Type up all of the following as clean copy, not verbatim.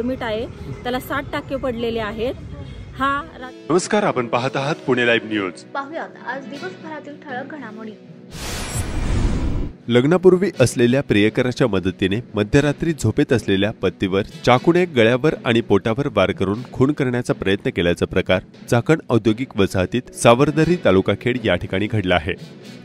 Permit आहे त्याला 60% पडलेले आहेत। नमस्कार, आपण पाहत आहात पुणे लाईव्ह न्यूज। पाहूयात आज दिवसभरातील ठळक घडामोडी। लग्नापूर्वी असलेल्या प्रियकराच्या मदतीने मध्यरात्री झोपेत असलेल्या पतीवर चाकूने गळ्यावर आणि पोटावर वार करून खून करण्याचा प्रयत्न केल्याचा प्रकार चाकण औद्योगिक वसाहतीत सावरदरी तालुका खेड या ठिकाणी घडला आहे।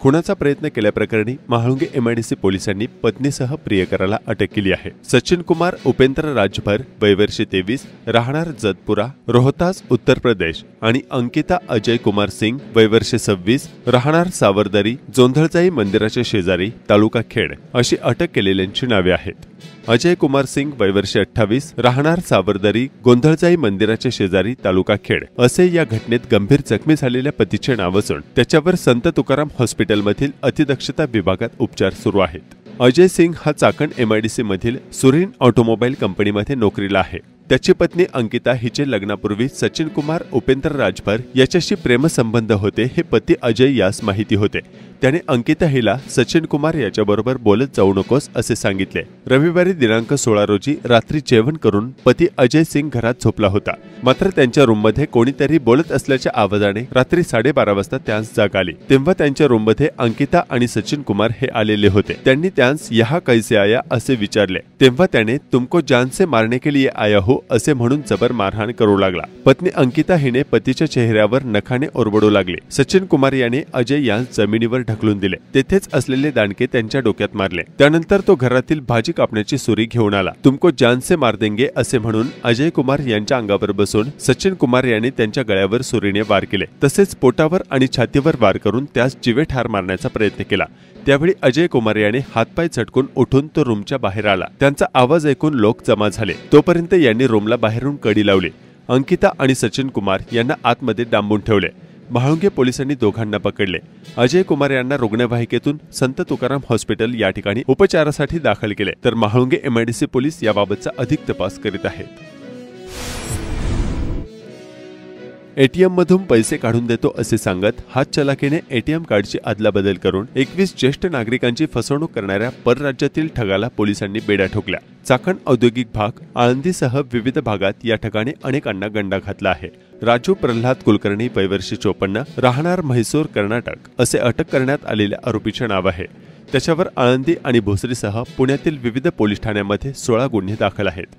खुनाचा प्रयत्न केल्याप्रकरणी महाळुंगे एमआयडीसी पोलिसांनी पत्नीसह प्रियकराला अटक केली आहे। सचिन कुमार उपेंद्र राजभर वय वर्ष 23 राहणार जतपुरा रोहतास उत्तर प्रदेश आणि अंकिता अजय कुमार सिंग वय वर्ष 26 राहणार सावरदरी जोंधळजाई मंदिराच्या शेजारी तालुका खेड अशी अटक केलेल्यांची नावे आहेत। अजय कुमार सिंग वय वर्ष 28 राहणार सावरदरी गोंधळजाई मंदिराच्या शेजारी तालुका खेड असे या घटनेत गंभीर जखमी झालेल्या पतीचे नाव असून त्याच्यावर संत तुकाराम हॉस्पिटलमधील अतिदक्षता विभागात उपचार सुरू आहेत। अजय सिंग हा चाकण एमआयडीसी मधील सुरीन ऑटोमोबाईल कंपनीमध्ये नोकरीला आहे। त्याची पत्नी अंकिता हिचे लग्नापूर्वी सचिन कुमार उपेंद्र राजभर याच्याशी प्रेमसंबंध होते हे पती अजय यास माहिती होते। त्याने अंकिता हिला सचिन कुमार याच्याबरोबर बोलत जाऊ नकोस असे सांगितले। रविवारी दिनांक 16 रोजी रात्री जेवण करून पती अजय सिंग घरात झोपला होता, मात्र त्यांच्या रूममध्ये कोणीतरी बोलत असल्याच्या आवाजाने रात्री 12:30 वाजता त्यास जाग आली। तेव्हा त्यांच्या रूममध्ये अंकिता आणि सचिन कुमार हे आलेले होते। त्यांनी त्यास यहाँ कैसे आया असे विचारले, तेव्हा त्याने तुमको जान से मारने के लिए आया हो असे म्हणून जबर मारहाण करू लागला। पत्नी अंकिता हिने पतीच्या चेहऱ्यावर नखाने ओरबडू लागले। सचिन कुमार याने अजय यास जमिनीवर ढकलून दिले, तेथेच असलेले दांडके त्यांच्या डोक्यात मारले। त्यानंतर तो घरातील भाजी कापण्याची सुरी घेऊन आला। तुमको जान से मार देंगे असे म्हणून अजय कुमार यांच्या अंगावर बसून सचिन कुमार याने त्यांच्या गळ्यावर सुरीने वार केले, तसेच पोटावर आणि छातीवर वार करून त्यास जीवे ठार मारण्याचा प्रयत्न केला। त्यावेळी अजय कुमार याने हातपाय झटकून उठून तो रूमच्या बाहेर आला। त्यांचा आवाज ऐकून लोक जमा झाले, तोपर्यंत यांनी रूमला बाहेरून कडी लावली। अंकिता आणि सचिन कुमार यांना आतमध्ये डांबून ठेवले। महाळुंगे पोलिसांनी दोघांना पकडले। अजय कुमार यांना रुग्णवाहिकेतून संत तुकाराम हॉस्पिटल या ठिकाणी उपचारासाठी दाखल केले, तर महाळुंगे एमआयडीसी पोलीस याबाबतचा अधिक तपास करीत आहेत। एटीएम मधून पैसे काढून देतो असे सांगत हातचलाखीने एटीएम कार्डची अदलाबदल करून 21 ज्येष्ठ नागरिकांची फसवणूक करणाऱ्या परराज्यातील ठगाला पोलिसांनी बेड्या ठोकल्या। चाकण औद्योगिक भाग आळंदीसह विविध भागात या ठगाने अनेकांना गंडा घातला आहे। राजू प्रल्हाद कुलकर्णी वय वर्ष 54 राहणार म्हैसूर कर्नाटक असे अटक करण्यात आलेल्या आरोपीचे नाव आहे। त्याच्यावर आळंदी आणि भोसरीसह पुण्यातील विविध पोलीस ठाण्यांमध्ये 16 गुन्हे दाखल आहेत।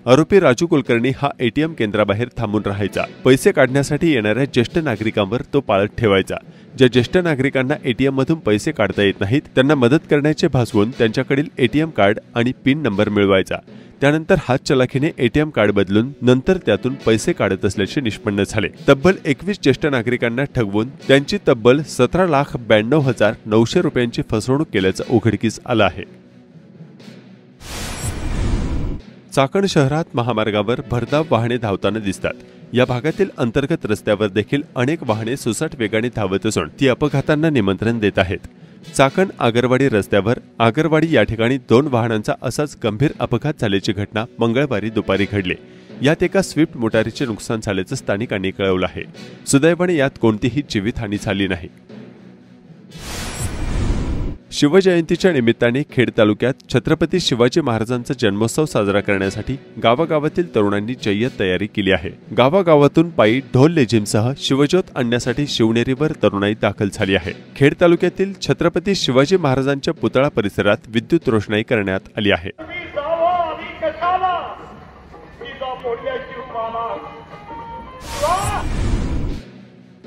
आरोपी राजू कुलकर्णी हा एटीएम केंद्राबाहेर थांबून राहायचा। पैसे काढण्यासाठी येणाऱ्या ज्येष्ठ नागरिकांवर तो पाळत ठेवायचा। ज्या ज्येष्ठ नागरिकांना एटीएम मधून पैसे काढता येत नाहीत त्यांना मदत करण्याचे भासवून त्यांच्याकडील एटीएम कार्ड आणि पिन नंबर मिळवायचा। त्यानंतर हातचलाखीने एटीएम कार्ड बदलून नंतर त्यातून पैसे काढत असल्याचे निष्पन्न झाले। तब्बल 21 ज्येष्ठ नागरिकांना ठगवून त्यांची तब्बल 17,92,900 रुपयांची फसवणूक केल्याचं उघडकीस आलं आहे। चाकण शहरात महामार्गावर भरधाव वाहने धावताना दिसतात। या भागातील अंतर्गत रस्त्यावर देखील अनेक वाहने सुसाट वेगाने धावत असून ती अपघातांना निमंत्रण देत आहेत। चाकण आगरवाडी रस्त्यावर आगरवाडी या ठिकाणी 2 वाहनांचा असाच गंभीर अपघात झाल्याची घटना मंगळवारी दुपारी घडली। यात एका स्विफ्ट मोटारीचे नुकसान झाल्याचं स्थानिकांनी कळवलं आहे। सुदैवाने यात कोणतीही जीवितहानी झाली नाही। शिवजयंतीच्या निमित्ताने खेड तालुक्यात छत्रपती शिवाजी महाराजांचा जन्मोत्सव साजरा करण्यासाठी गावागावातील तरुणांनी जय्यत तयारी केली आहे। गावागावातून पायी ढोल लेझिमसह शिवज्योत आणण्यासाठी शिवनेरीवर तरुणाई दाखल झाली आहे। खेड तालुक्यातील छत्रपती शिवाजी महाराजांच्या पुतळा परिसरात विद्युत रोषणाई करण्यात आली आहे।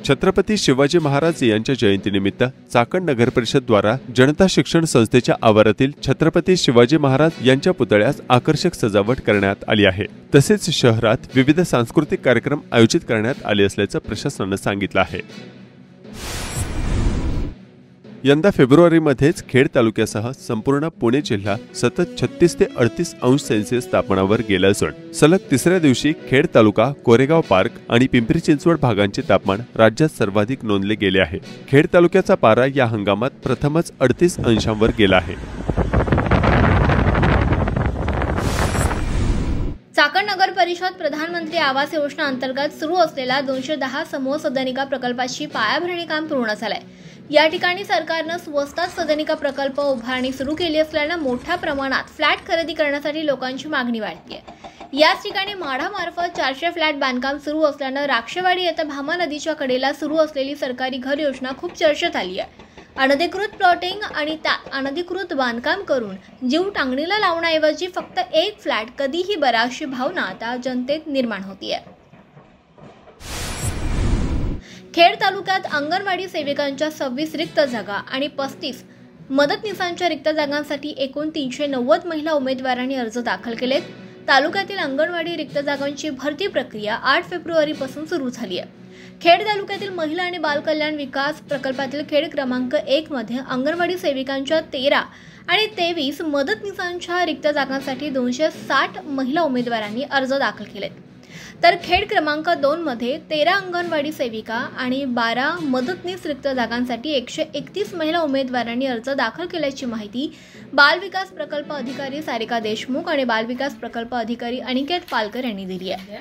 छत्रपती शिवाजी महाराज यांच्या जयंतीनिमित्त चाकण नगर परिषद द्वारा जनता शिक्षण संस्थेच्या आवारातील छत्रपती शिवाजी महाराज यांच्या पुतळ्यास आकर्षक सजावट करण्यात आली आहे। तसेच शहरात विविध सांस्कृतिक कार्यक्रम आयोजित करण्यात आले असल्याचं प्रशासनाने सांगितलं आहे। यंदा फेब्रुवारीमध्येच खेड तालुक्यासह संपूर्ण पुणे जिल्हा सतत 36 ते 38 अंश सेल्सिअस तापमानावर गेला असून सलग तिसऱ्या दिवशी खेड तालुका, कोरेगाव पार्क आणि पिंपरी चिंचवड भागांचे तापमान राज्यात सर्वाधिक नोंदले गेले आहे। खेड तालुक्याचा पारा या हंगामात प्रथमच 38 अंशांवर गेला आहे। चाकण नगर परिषद प्रधानमंत्री आवास योजना अंतर्गत सुरू असलेल्या 210 समूह सदनिका प्रकल्पाची पायाभरणी काम पूर्ण झालंय। या ठिकाणी सरकारने स्वस्तात सदनिका प्रकल्प उभारणी सुरू केली असल्याने मोठ्या प्रमाणात फ्लॅट खरेदी करण्यासाठी लोकांची मागणी वाढते आहे। याच ठिकाणी माढामार्फत 400 फ्लॅट बांधकाम सुरू असल्यानं राक्षेवाडी येथे भामा नदीच्या कडेला सुरू असलेली सरकारी घर योजना खूप चर्चेत आली आहे। अनधिकृत प्लॉटिंग आणि त्यात अनधिकृत बांधकाम करून जीव टांगणीला लावण्याऐवजी फक्त एक फ्लॅट कधीही बरा अशी भावना आता जनतेत निर्माण होतीये। खेड तालुक्यात अंगणवाडी सेविकांच्या 26 रिक्त जागा आणि 35 मदतनीसांच्या रिक्त जागांसाठी एकूण 390 महिला उमेदवारांनी अर्ज दाखल केलेत। तालुक्यातील अंगणवाडी रिक्त जागांची भरती प्रक्रिया 8 फेब्रुवारीपासून सुरू झाली आहे। खेड तालुक्यातील महिला आणि बाल कल्याण विकास प्रकल्पातील खेड क्रमांक 1 मध्ये अंगणवाडी सेविकांच्या 13 आणि 23 मदतनीसांच्या रिक्त जागांसाठी 260 महिला उमेदवारांनी अर्ज दाखल केलेत, तर खेड क्रमांक 2 मध्ये 13 अंगणवाडी सेविका आणि 12 मदतनीस रिक्त जागांसाठी 131 महिला उमेदवारांनी अर्ज दाखल केल्याची माहिती बाल विकास प्रकल्प अधिकारी सारिका देशमुख आणि बाल विकास प्रकल्प अधिकारी अनिकेत पालकर यांनी दिली आहे।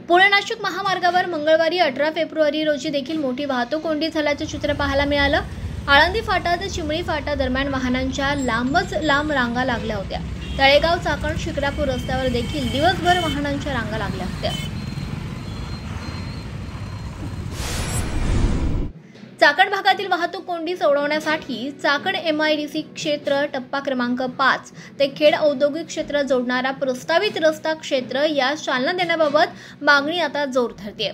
पुणे नाशिक महामार्गावर मंगळवारी 18 फेब्रुवारी रोजी देखील मोठी वाहतूक कोंडी झाल्याचं चित्र पाहायला मिळालं। आळंदी फाटा ते चिमणी फाटा दरम्यान वाहनांच्या लांबच लांब रांगा लागल्या होत्या। तळेगाव चाकण शिक्रापूर रस्त्यावर देखील दिवसभर वाहनांच्या रांगा लागल्या होत्या। चाकण भागातील वाहतूक कोंडी सोडवण्यासाठी चाकण MIDC क्षेत्र टप्पा क्रमांक 5 ते खेड औद्योगिक क्षेत्र जोडणारा प्रस्तावित रस्ता क्षेत्र यास चालना देण्याबाबत मागणी आता जोर धरते।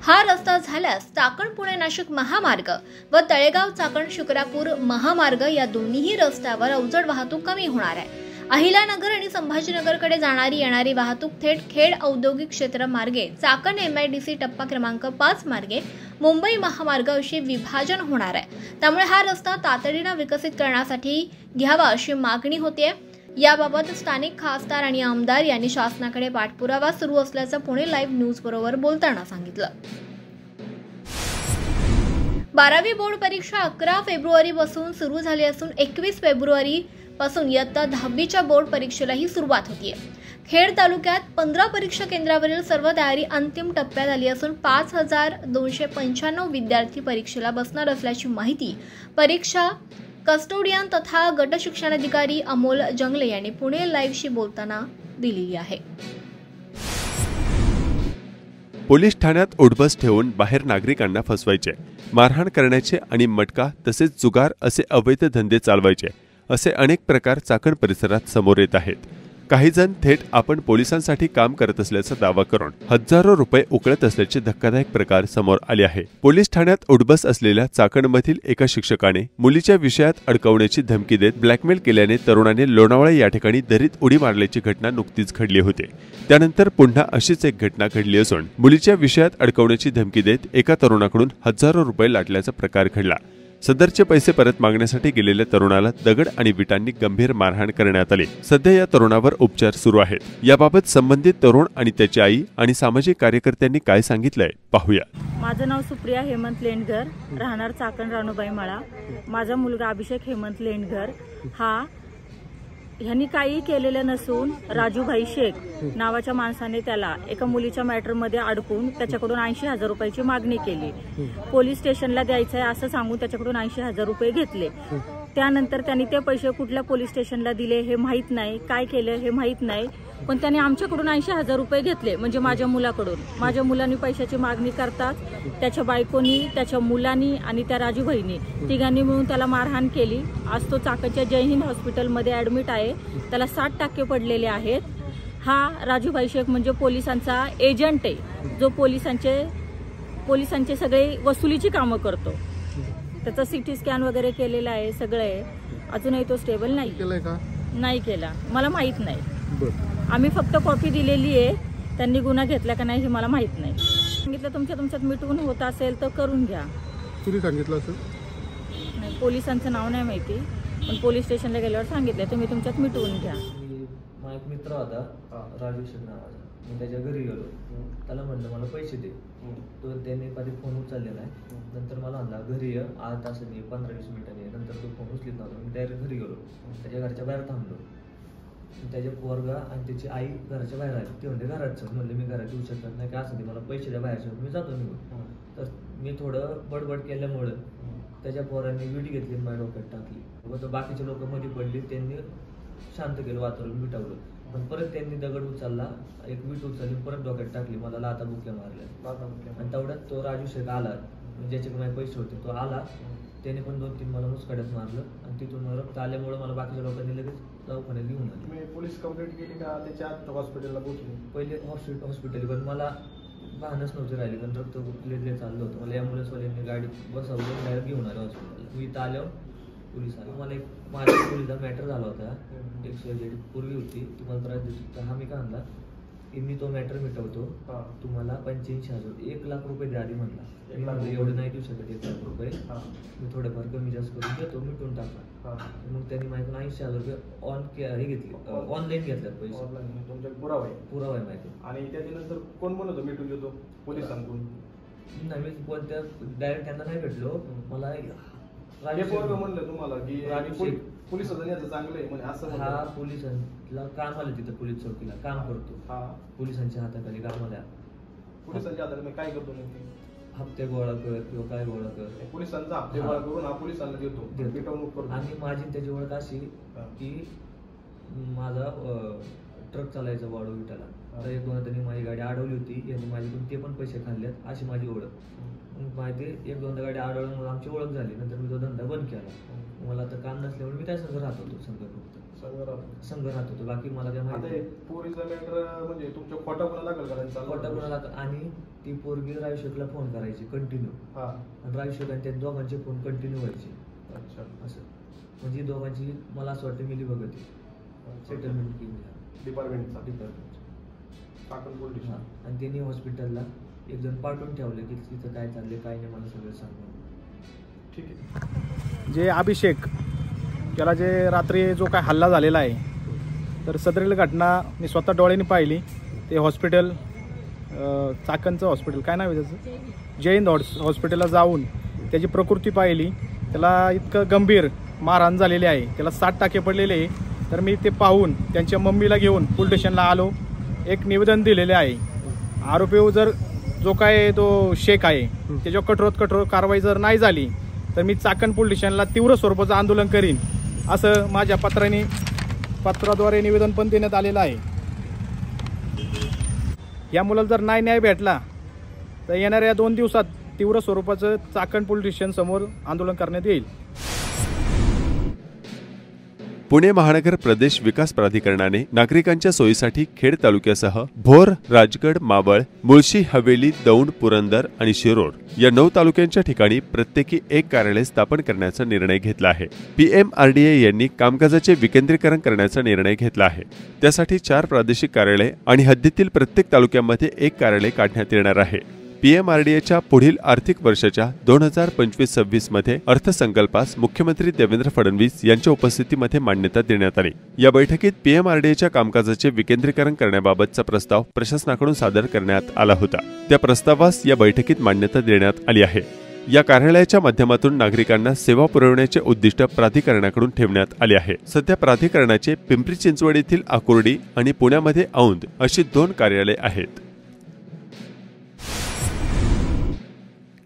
हा रस्ता झाल्यास चाकण पुणे नाशिक महामार्ग व तळेगाव चाकण शिक्रापूर महामार्ग या दोन्ही रस्त्यावर अवजड वाहतूक कमी होणार आहे। अहिल्यानगर आणि संभाजीनगरकडे जाणारी येणारी वाहतूक थेट खेड औद्योगिक क्षेत्र मार्गे चाकण MIDC टप्पा क्रमांक 5 मार्गे मुंबई महामार्ग अशी विभाजन होणार आहे। त्यामुळे हा रस्ता तातडीने विकसित करण्यासाठी घ्यावा अशी मागणी होते। याबाबत स्थानिक खासदार आणि आमदार यांनी शासनाकडे पाठपुरावा सुरू असल्याचं पुणे लाईव्ह न्यूज बरोबर बोलताना सांगितलं। 12वी बोर्ड परीक्षा 11 फेब्रुवारी पासून सुरू झाली असून 21 फेब्रुवारी पासून इयत्ता 10वीच्या बोर्ड परीक्षेलाही सुरुवात होतीये। खेड तालुक्यात 15 परीक्षा केंद्रावरील सर्व तयारी अंतिम टप्प्यात आली असून 5295 विद्यार्थी परीक्षेला बसणार असल्याची माहिती परीक्षा कस्टोडियन तथा गट शिक्षणाधिकारी अमोल जंगले यांनी पुणे लाईव्हशी बोलताना दिलेली आहे। पोलीस ठाण्यात उडबस ठेवून बाहेर नागरिकांना फसवायचे, मारहाण करण्याचे आणि मटका तसेच जुगार असे अवैध धंदे चालवायचे असे अनेक प्रकार चाकण परिसरात समोर येत आहेत। काही जण थेट आपण पोलिसांसाठी काम करत असल्याचा दावा करून हजारो रुपये उकळत असल्याचे धक्कादायक प्रकार समोर आले आहे। पोलीस ठाण्यात उडबस असलेल्या चाकणमधील एका शिक्षकाने मुलीच्या विषयात अडकवण्याची धमकी देत ब्लॅकमेल केल्याने तरुणाने लोणावळा या ठिकाणी दरीत उडी मारल्याची घटना नुकतीच घडली होती। त्यानंतर पुन्हा अशीच एक घटना घडली असून मुलीच्या विषयात अडकवण्याची धमकी देत एका तरुणाकडून हजारो रुपये लाटल्याचा प्रकार घडला। सदरचे पैसे परत मागण्यासाठी गेलेल्या तरुणाला दगड आणि विटांनी गंभीर मारहाण करण्यात आली। सध्या या तरुणावर उपचार सुरू आहेत। याबाबत संबंधित तरुण आणि त्याची आई आणि सामाजिक कार्यकर्त्यांनी काय सांगितलंय पाहूया। माझं नाव सुप्रिया हेमंत लेंडगर, राहणार चाकण राणूबाई माळा। माझा मुलगा अभिषेक हेमंत लेंडगर हा ह्यांनी काही केलेलं नसून राजूभाई शेख नावाच्या माणसाने त्याला एका मुलीच्या मॅटरमध्ये अडकून त्याच्याकडून 80,000 रुपयाची मागणी केली। पोलीस स्टेशनला द्यायचं आहे असं सांगून त्याच्याकडून 80,000 रुपये घेतले। त्यानंतर त्यांनी ते पैसे कुठल्या पोलीस स्टेशनला दिले हे माहीत नाही, काय केलं हे माहीत नाही, पण त्यांनी आमच्याकडून 80,000 रुपये घेतले, म्हणजे माझ्या मुलाकडून। माझ्या मुलांनी पैशाची मागणी करतात त्याच्या बायकोनी, त्याच्या मुलांनी आणि त्या राजूभाईनी तिघांनी मिळून त्याला मारहाण केली। आज तो चाकणच्या जय हिंद हॉस्पिटलमध्ये ॲडमिट आहे, त्याला 60% पडलेले आहेत। हा राजूभाई शेख म्हणजे पोलिसांचा एजंट आहे, जो पोलिसांचे सगळे वसुलीची कामं करतो। त्याचा CT स्कॅन वगैरे केलेला आहे, सगळं आहे। अजूनही तो स्टेबल नाही केला, मला माहित नाही। आम्ही फक्त कॉपी दिलेली आहे, त्यांनी गुन्हा घेतला का नाही हे मला माहित नाही। सांगितलं तुमच्यात मिटवून होत असेल तर करून घ्या। तुम्ही सांगितलं असेल? नाही, पोलिसांचं नाव नाही माहिती, पण पोलीस स्टेशनला गेल्यावर सांगितलं तुम्ही तुमच्यात मिटवून घ्या। माझा एक मित्र होता राजू शेख नावाचा, मी त्याच्या घरी गेलो, त्याला म्हणलं मला पैसे दे, तो त्याने कधी फोन उचलले नाही। नंतर मला म्हणला घरी ये, 8 तासांनी 15-20 मिनिटांनी। नंतर तो फोन उचलीत नव्हता, मी डायरेक्ट घरी गेलो, त्याच्या घरच्या बाहेर थांबलो। त्याच्या पोरगा आणि त्याची आई घराच्या बाहेर आली, ते म्हणते घरात चल, म्हणले मी घरात येऊ शकत नाही, काय असं मला पैसे द्या बाहेर, मी जातो निघून। तर मी थोडं बडबड केल्यामुळं त्याच्या पोरांनी विडी घेतली, माझ्या डोक्यात टाकली व तो बाकीचे लोक मध्ये पडली, त्यांनी शांत केलं, वातावरण मिटवलं। पण परत त्यांनी दगड उचलला, एक वीट उचलली, परत डोक्यात टाकली, मला लाथा बुक्या मारल्या. आणि तेवढ्यात तो राजू शेख आला, ज्याच्याकडे माझे पैसे होते, तो आला. त्याने पण 2-3 मला मुसकाड्यात मारलं आणि तिथून रक्त आल्यामुळे मला बाकीच्या लोकांनी लगेच दवाखान्यात घेऊन आले. तुम्ही पोलीस कंप्लेंट केली का त्याच्या हॉस्पिटलला पोहोचले? पहिले हॉस्पिटल, पण मला वाहनच नव्हते राहिले, कारण रक्त कुठले चाललं होतं. मला ॲम्ब्युलन्सवाल्यांनी गाडी बसवलं, डायरेक्ट घेऊन आलं हॉस्पिटलला. मी इथं आल्यावर पोलीस आले. मला एक माझ्या पोलीसचा मॅटर झाला होता, एक पूर्वी होती, तुम्हाला त्रास देत होता. हा मी का आणला की मी तो मॅटर मिटवतो, तुम्हाला 85,000 1 लाख रुपये द्या आधी म्हणला. एवढे नाही देऊ शकत 1 लाख रुपये, मी थोडेफार कमी जास्त करून देतो, मिटून टाका. मग त्यांनी माझ्याकडून 80,000 रुपये हे घेतले, ऑनलाईन घेतल्यात पैसे. तुमच्या पुरावा आहे माहिती. आणि त्याच्यानंतर कोण म्हणतो मिटून देतो? पोलिसांकडून नाही, मी कोणत्या डायरेक्ट त्यांना नाही भेटलो. मला म्हणलं तुम्हाला की पोलिसांचं याचं चांगलं आहे म्हणजे असं? हा पोलिसांना काम आलं, तिथं पोलीस चौकीला काम करतो, पोलिसांच्या हाताखाली कामाला. पोलिसांच्या हाताखाली काय करतो? हप्ते गोळा कर किंवा काय गोळा कर, पोलिसांचा हप्ते गोळा करून हा पोलिसांना देतो, मिटवणूक करतो. आणि माझी त्याची ओळख अशी की माझा ट्रक चालायचा वाढू विटाला, तर 1-2 त्यांनी माझी गाडी अडवली होती, यांनी माझ्याकडून ते पण पैसे खाल्लेत, अशी माझी ओळख. मग माहिती 1-2 गाडी अडवल्यामुळे आमची ओळख झाली. नंतर मी तो धंदा बंद केला. मला तर काम नसल्यामुळे मी त्या संघ राहत होतो, संघ राहत होतो, बाकी मला काय माहिती. पोरीचा मॅटर म्हणजे तुमच्या खोटा गुन्हा लागेल करायचा? खोटा गुन्हा लागला. आणि ती पोरगी राजशेखला फोन करायची कंटिन्यू, आणि राजशेख आणि त्या दोघांचे फोन कंटिन्यू व्हायचे. अच्छा, असं म्हणजे दोघांची मला असं वाटतं मिली बघते सेटलमेंट केली डिपार्टमेंटचा. चाकण पोलीस. आणि त्यांनी हॉस्पिटलला एक जण पाठवून ठेवलं की तिथं काय चाललंय काय नाही, मला सगळं सांगून. ठीक आहे. जे अभिषेक त्याला जे रात्री जो काय हल्ला झालेला आहे, तर सदरील घटना मी स्वतः डोळ्याने पाहिली. ते हॉस्पिटल चाकणचं हॉस्पिटल काय नाव आहे त्याचं, जयहिंद हॉस्पिटलला जाऊन त्याची प्रकृती पाहिली. त्याला इतकं गंभीर मारहाण झालेली आहे, त्याला 60 टाके पडलेले आहे. तर मी ते पाहून त्यांच्या मम्मीला घेऊन पोलीस स्टेशनला आलो, एक निवेदन दिलेले आहे. आरोपी जर जो काय तो शेख आहे त्याच्यावर कठोर कारवाई जर नाही झाली तर मी चाकण पोलीस स्टेशनला तीव्र स्वरूपाचं आंदोलन करीन, असं माझ्या पत्राद्वारे निवेदन पण देण्यात आलेलं आहे. या मुलाला जर न्याय भेटला तर येणाऱ्या 2 दिवसात तीव्र स्वरूपाचं चाकण पोलीस स्टेशन समोर आंदोलन करण्यात येईल. पुणे महानगर प्रदेश विकास प्राधिकरणाने नागरिकांच्या सोयीसाठी खेड तालुक्यासह भोर, राजगड, मावळ, मुळशी, हवेली, दौंड, पुरंदर आणि शिरोळ या 9 तालुक्यांच्या ठिकाणी प्रत्येकी 1 कार्यालय स्थापन करण्याचा निर्णय घेतला आहे. PMRDA यांनी कामकाजाचे विकेंद्रीकरण करण्याचा निर्णय घेतला आहे. त्यासाठी 4 प्रादेशिक कार्यालय आणि हद्दीतील प्रत्येक तालुक्यामध्ये 1 कार्यालय काढण्यात येणार आहे. PMRDAच्या पुढील आर्थिक वर्षाच्या 2025-26 मध्ये अर्थसंकल्पास मुख्यमंत्री देवेंद्र फडणवीस यांच्या उपस्थितीमध्ये मान्यता देण्यात आली. या बैठकीत PMRDAच्या कामकाजाचे विकेंद्रीकरण करण्याबाबतचा प्रस्ताव प्रशासनाकडून सादर करण्यात आला होता. त्या प्रस्तावास या बैठकीत मान्यता देण्यात आली आहे. या कार्यालयाच्या माध्यमातून नागरिकांना सेवा पुरवण्याचे उद्दिष्ट प्राधिकरणाकडून ठेवण्यात आले आहे. सध्या प्राधिकरणाचे पिंपरी चिंचवड येथील आकुर्डी आणि पुण्यामध्ये औंध अशी 2 कार्यालय आहेत.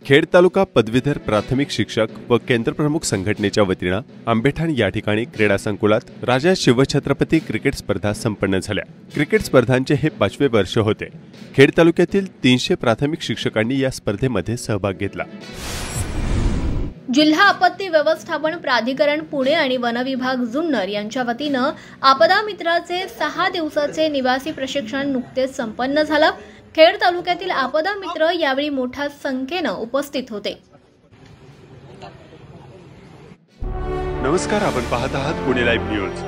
खेड तालुका पदवीधर प्राथमिक शिक्षक व केंद्रप्रमुख संघटनेच्या वतीनं आंबेठाण या ठिकाणी क्रीडा संकुलात राजा शिवछत्रपती क्रिकेट स्पर्धा संपन्न झाल्या. क्रिकेट स्पर्धांचे हे 5वे वर्ष होते. खेड तालुक्यातील 300 प्राथमिक शिक्षकांनी या स्पर्धेमध्ये सहभाग घेतला. जिल्हा आपत्ती व्यवस्थापन प्राधिकरण पुणे आणि वन विभाग जुन्नर यांच्या वतीनं आपदा मित्राचे 6 दिवसाचे निवासी प्रशिक्षण नुकतेच संपन्न झालं. खेड तालुक्यातील आपदा मित्र यावेळी मोठ्या संख्येनं उपस्थित होते. नमस्कार, आपण पाहत आहात पुणे लाईव्ह न्यूज.